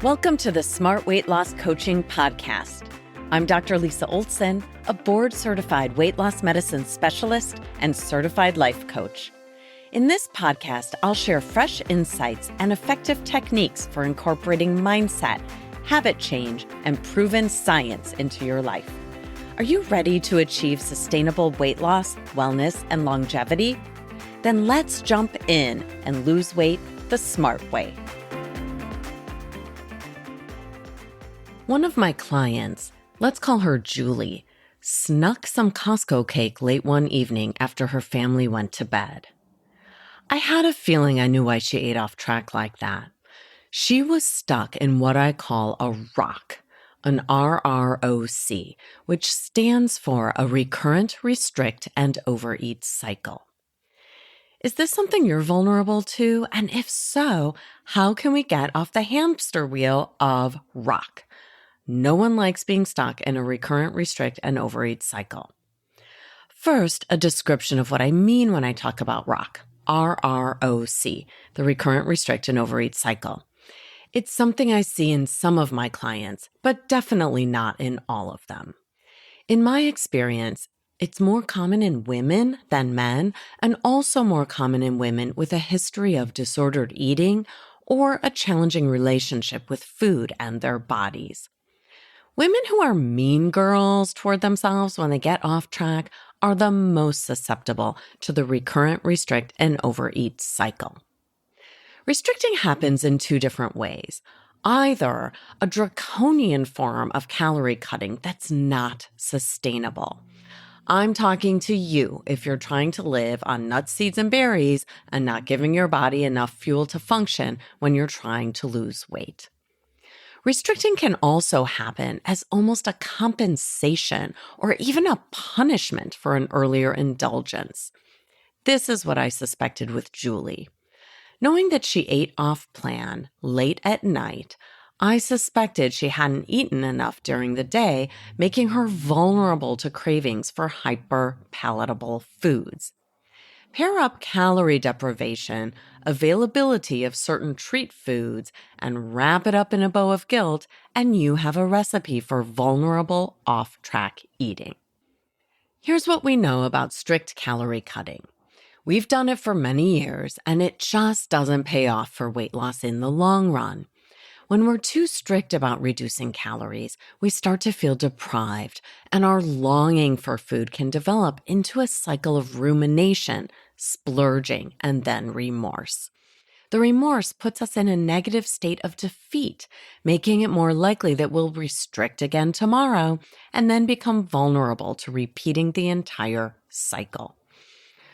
Welcome to the Smart Weight Loss Coaching Podcast. I'm Dr. Lisa Olson, a board-certified weight loss medicine specialist and certified life coach. In this podcast, I'll share fresh insights and effective techniques for incorporating mindset, habit change, and proven science into your life. Are you ready to achieve sustainable weight loss, wellness, and longevity? Then let's jump in and lose weight the smart way. One of my clients, let's call her Julie, snuck some Costco cake late one evening after her family went to bed. I had a feeling I knew why she ate off track like that. She was stuck in what I call a RROC, an RROC, which stands for a Recurrent Restrict and Overeat Cycle. Is this something you're vulnerable to? And if so, how can we get off the hamster wheel of RROC? No one likes being stuck in a recurrent restrict and overeat cycle. First, a description of what I mean when I talk about RROC, the recurrent restrict and overeat cycle. It's something I see in some of my clients, but definitely not in all of them. In my experience, it's more common in women than men, and also more common in women with a history of disordered eating or a challenging relationship with food and their bodies. Women who are mean girls toward themselves when they get off track are the most susceptible to the recurrent restrict and overeat cycle. Restricting happens in two different ways. Either a draconian form of calorie cutting that's not sustainable. I'm talking to you if you're trying to live on nuts, seeds, and berries and not giving your body enough fuel to function when you're trying to lose weight. Restricting can also happen as almost a compensation or even a punishment for an earlier indulgence. This is what I suspected with Julie. Knowing that she ate off plan late at night, I suspected she hadn't eaten enough during the day, making her vulnerable to cravings for hyper-palatable foods. Pair up calorie deprivation, availability of certain treat foods, and wrap it up in a bow of guilt, and you have a recipe for vulnerable off-track eating. Here's what we know about strict calorie cutting. We've done it for many years, and it just doesn't pay off for weight loss in the long run. When we're too strict about reducing calories, we start to feel deprived, and our longing for food can develop into a cycle of rumination, splurging, and then remorse. The remorse puts us in a negative state of defeat, making it more likely that we'll restrict again tomorrow and then become vulnerable to repeating the entire cycle.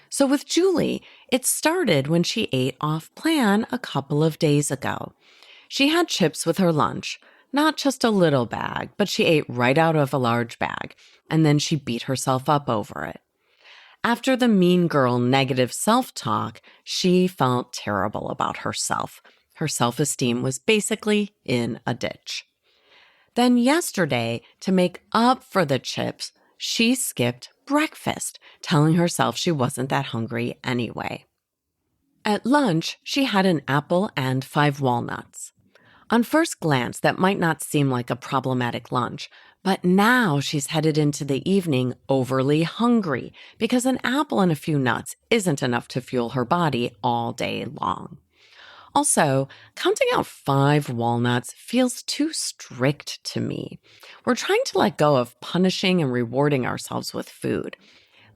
So with Julie, it started when she ate off plan a couple of days ago. She had chips with her lunch, not just a little bag, but she ate right out of a large bag, and then she beat herself up over it. After the mean girl negative self-talk, she felt terrible about herself. Her self-esteem was basically in a ditch. Then yesterday, to make up for the chips, she skipped breakfast, telling herself she wasn't that hungry anyway. At lunch, she had an apple and 5 walnuts. On first glance, that might not seem like a problematic lunch, but now she's headed into the evening overly hungry because an apple and a few nuts isn't enough to fuel her body all day long. Also, counting out 5 walnuts feels too strict to me. We're trying to let go of punishing and rewarding ourselves with food.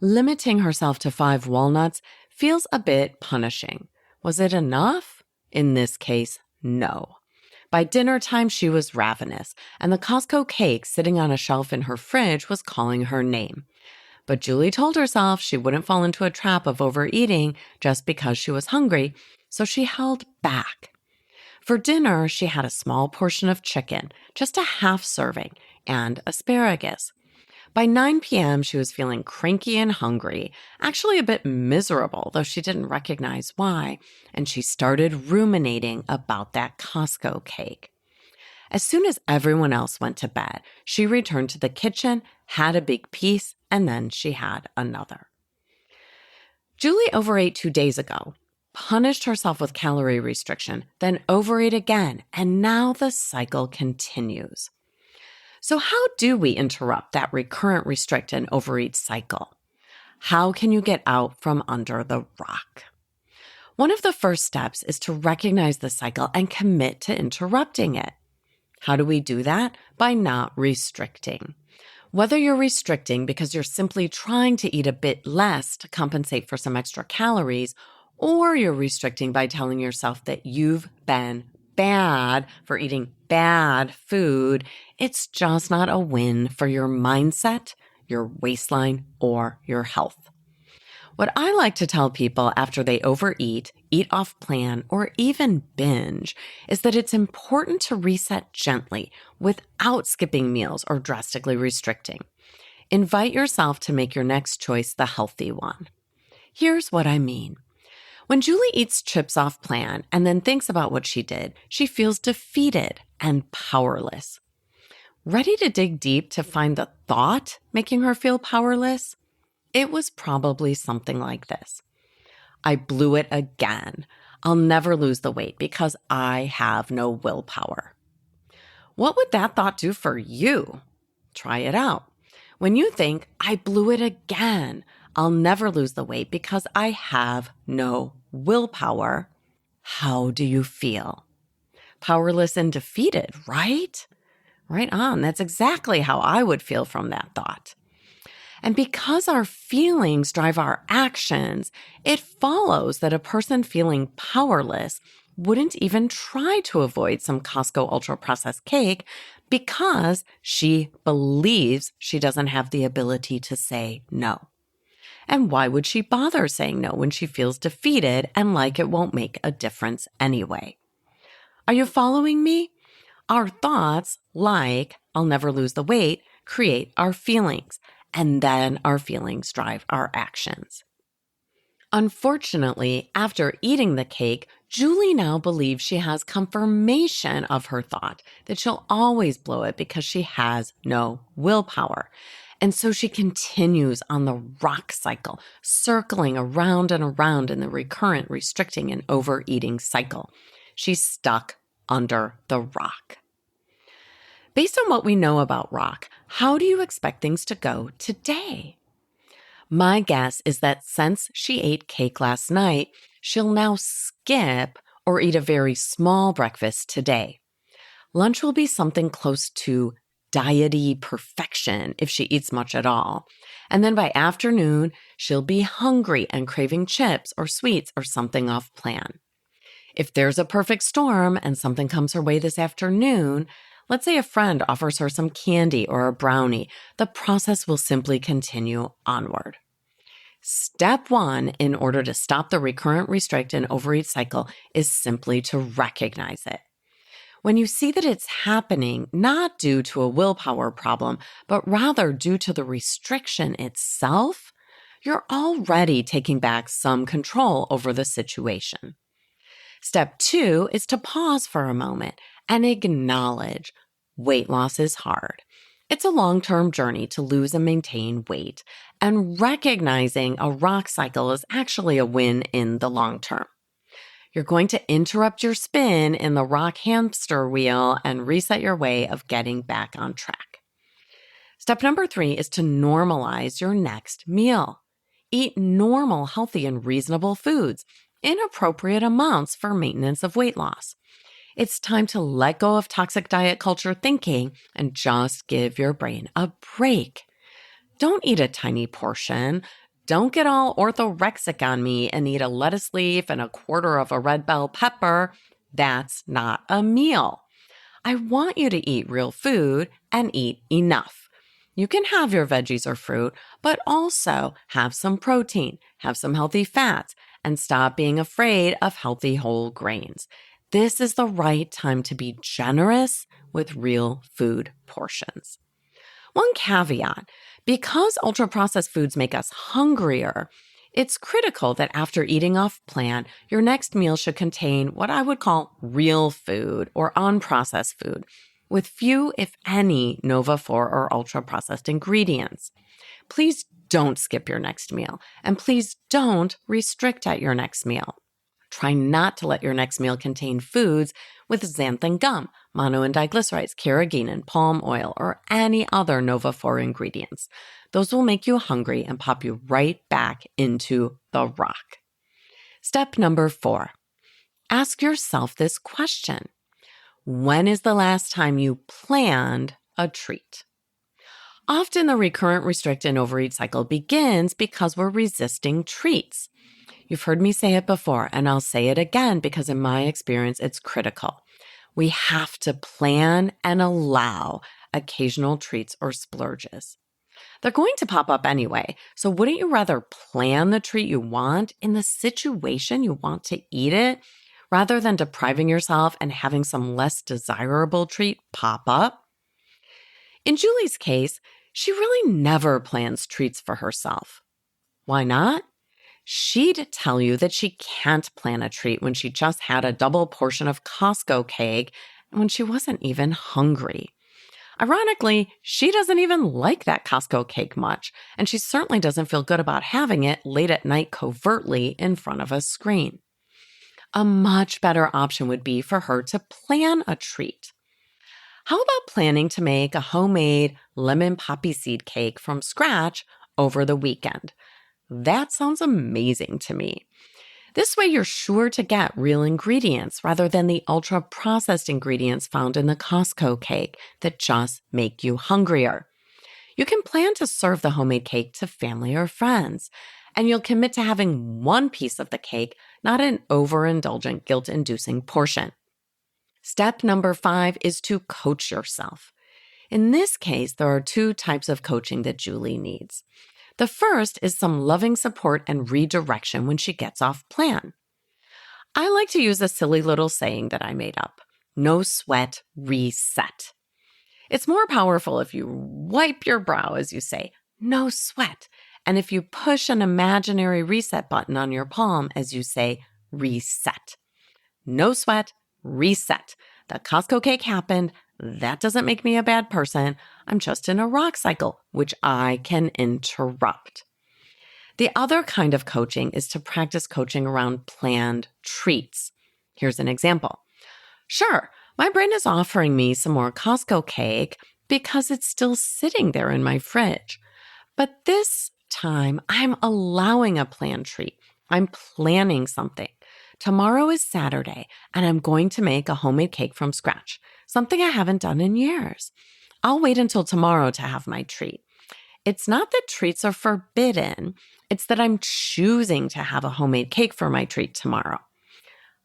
Limiting herself to 5 walnuts feels a bit punishing. Was it enough? In this case, no. By dinner time, she was ravenous, and the Costco cake sitting on a shelf in her fridge was calling her name. But Julie told herself she wouldn't fall into a trap of overeating just because she was hungry, so she held back. For dinner, she had a small portion of chicken, just a half serving, and asparagus. By 9 p.m., she was feeling cranky and hungry, actually a bit miserable, though she didn't recognize why, and she started ruminating about that Costco cake. As soon as everyone else went to bed, she returned to the kitchen, had a big piece, and then she had another. Julie overate 2 days ago. punished herself with calorie restriction, then overate again, and now the cycle continues. So how do we interrupt that recurrent restrict and overeat cycle? How can you get out from under the rock? One of the first steps is to recognize the cycle and commit to interrupting it. How do we do that? By not restricting. Whether you're restricting because you're simply trying to eat a bit less to compensate for some extra calories, or you're restricting by telling yourself that you've been bad for eating bad food, it's just not a win for your mindset, your waistline, or your health. What I like to tell people after they overeat, eat off plan, or even binge is that it's important to reset gently without skipping meals or drastically restricting. Invite yourself to make your next choice the healthy one. Here's what I mean. When Julie eats chips off plan and then thinks about what she did, she feels defeated and powerless. Ready to dig deep to find the thought making her feel powerless? It was probably something like this. I blew it again. I'll never lose the weight because I have no willpower. What would that thought do for you? Try it out. When you think, I blew it again, I'll never lose the weight because I have no willpower, how do you feel? Powerless and defeated, right? Right on. That's exactly how I would feel from that thought. And because our feelings drive our actions, it follows that a person feeling powerless wouldn't even try to avoid some Costco ultra-processed cake because she believes she doesn't have the ability to say no. And why would she bother saying no when she feels defeated and like it won't make a difference anyway? Are you following me? Our thoughts, like, I'll never lose the weight, create our feelings. And then our feelings drive our actions. Unfortunately, after eating the cake, Julie now believes she has confirmation of her thought that she'll always blow it because she has no willpower. And so she continues on the RROC cycle, circling around and around in the recurrent restricting and overeating cycle. She's stuck under the rock. Based on what we know about RROC, how do you expect things to go today? My guess is that since she ate cake last night, she'll now skip or eat a very small breakfast today. Lunch will be something close to diety perfection if she eats much at all. And then by afternoon, she'll be hungry and craving chips or sweets or something off plan. If there's a perfect storm and something comes her way this afternoon, let's say a friend offers her some candy or a brownie, the process will simply continue onward. Step one in order to stop the recurrent restrict and overeat cycle is simply to recognize it. When you see that it's happening not due to a willpower problem, but rather due to the restriction itself, you're already taking back some control over the situation. Step two is to pause for a moment and acknowledge weight loss is hard. It's a long-term journey to lose and maintain weight, and recognizing a RROC cycle is actually a win in the long term. You're going to interrupt your spin in the RROC hamster wheel and reset your way of getting back on track. Step number 3 is to normalize your next meal. Eat normal, healthy, and reasonable foods in appropriate amounts for maintenance of weight loss. It's time to let go of toxic diet culture thinking and just give your brain a break. Don't eat a tiny portion. Don't get all orthorexic on me and eat a lettuce leaf and a quarter of a red bell pepper. That's not a meal. I want you to eat real food and eat enough. You can have your veggies or fruit, but also have some protein, have some healthy fats, and stop being afraid of healthy whole grains. This is the right time to be generous with real food portions. One caveat, because ultra-processed foods make us hungrier, it's critical that after eating off plan, your next meal should contain what I would call real food or unprocessed food, with few, if any, Nova 4 or ultra-processed ingredients. Please don't skip your next meal, and please don't restrict at your next meal. Try not to let your next meal contain foods with xanthan gum, mono and diglycerides, carrageenan, palm oil, or any other Nova-4 ingredients. Those will make you hungry and pop you right back into the RROC. Step number 4. Ask yourself this question. When is the last time you planned a treat? Often the recurrent restrict and overeat cycle begins because we're resisting treats. You've heard me say it before, and I'll say it again because in my experience, it's critical. We have to plan and allow occasional treats or splurges. They're going to pop up anyway, so wouldn't you rather plan the treat you want in the situation you want to eat it, rather than depriving yourself and having some less desirable treat pop up? In Julie's case, she really never plans treats for herself. Why not? She'd tell you that she can't plan a treat when she just had a double portion of Costco cake and when she wasn't even hungry. Ironically, she doesn't even like that Costco cake much, and she certainly doesn't feel good about having it late at night covertly in front of a screen. A much better option would be for her to plan a treat. How about planning to make a homemade lemon poppy seed cake from scratch over the weekend? That sounds amazing to me. This way you're sure to get real ingredients rather than the ultra-processed ingredients found in the Costco cake that just make you hungrier. You can plan to serve the homemade cake to family or friends, and you'll commit to having one piece of the cake, not an overindulgent, guilt-inducing portion. Step number 5 is to coach yourself. In this case, there are 2 types of coaching that Julie needs. The first is some loving support and redirection when she gets off plan. I like to use a silly little saying that I made up. No sweat, reset. It's more powerful if you wipe your brow, as you say, no sweat. And if you push an imaginary reset button on your palm, as you say, reset. No sweat, reset. The Costco cake happened. That doesn't make me a bad person. I'm just in a RROC cycle, which I can interrupt. The other kind of coaching is to practice coaching around planned treats. Here's an example. Sure, my brain is offering me some more Costco cake because it's still sitting there in my fridge. But this time, I'm allowing a planned treat. I'm planning something. Tomorrow is Saturday, and I'm going to make a homemade cake from scratch, something I haven't done in years. I'll wait until tomorrow to have my treat. It's not that treats are forbidden. It's that I'm choosing to have a homemade cake for my treat tomorrow.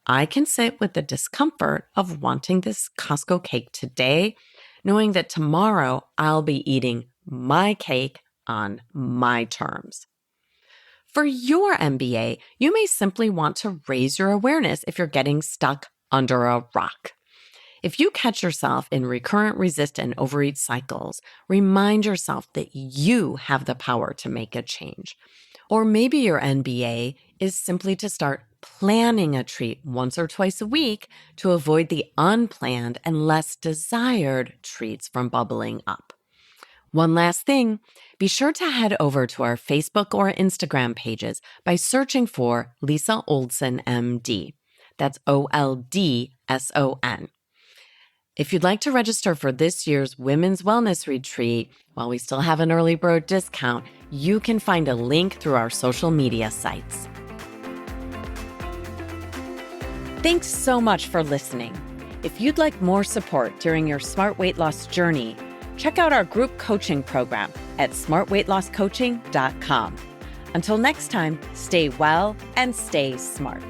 I can sit with the discomfort of wanting this Costco cake today, knowing that tomorrow I'll be eating my cake on my terms. For your MBA, you may simply want to raise your awareness if you're getting stuck under a rock. If you catch yourself in recurrent resist and overeat cycles, remind yourself that you have the power to make a change. Or maybe your NBA is simply to start planning a treat once or twice a week to avoid the unplanned and less desired treats from bubbling up. One last thing, be sure to head over to our Facebook or Instagram pages by searching for Lisa Oldson, MD. That's OLDSON. If you'd like to register for this year's Women's Wellness Retreat, while we still have an early bird discount, you can find a link through our social media sites. Thanks so much for listening. If you'd like more support during your smart weight loss journey, check out our group coaching program at smartweightlosscoaching.com. Until next time, stay well and stay smart.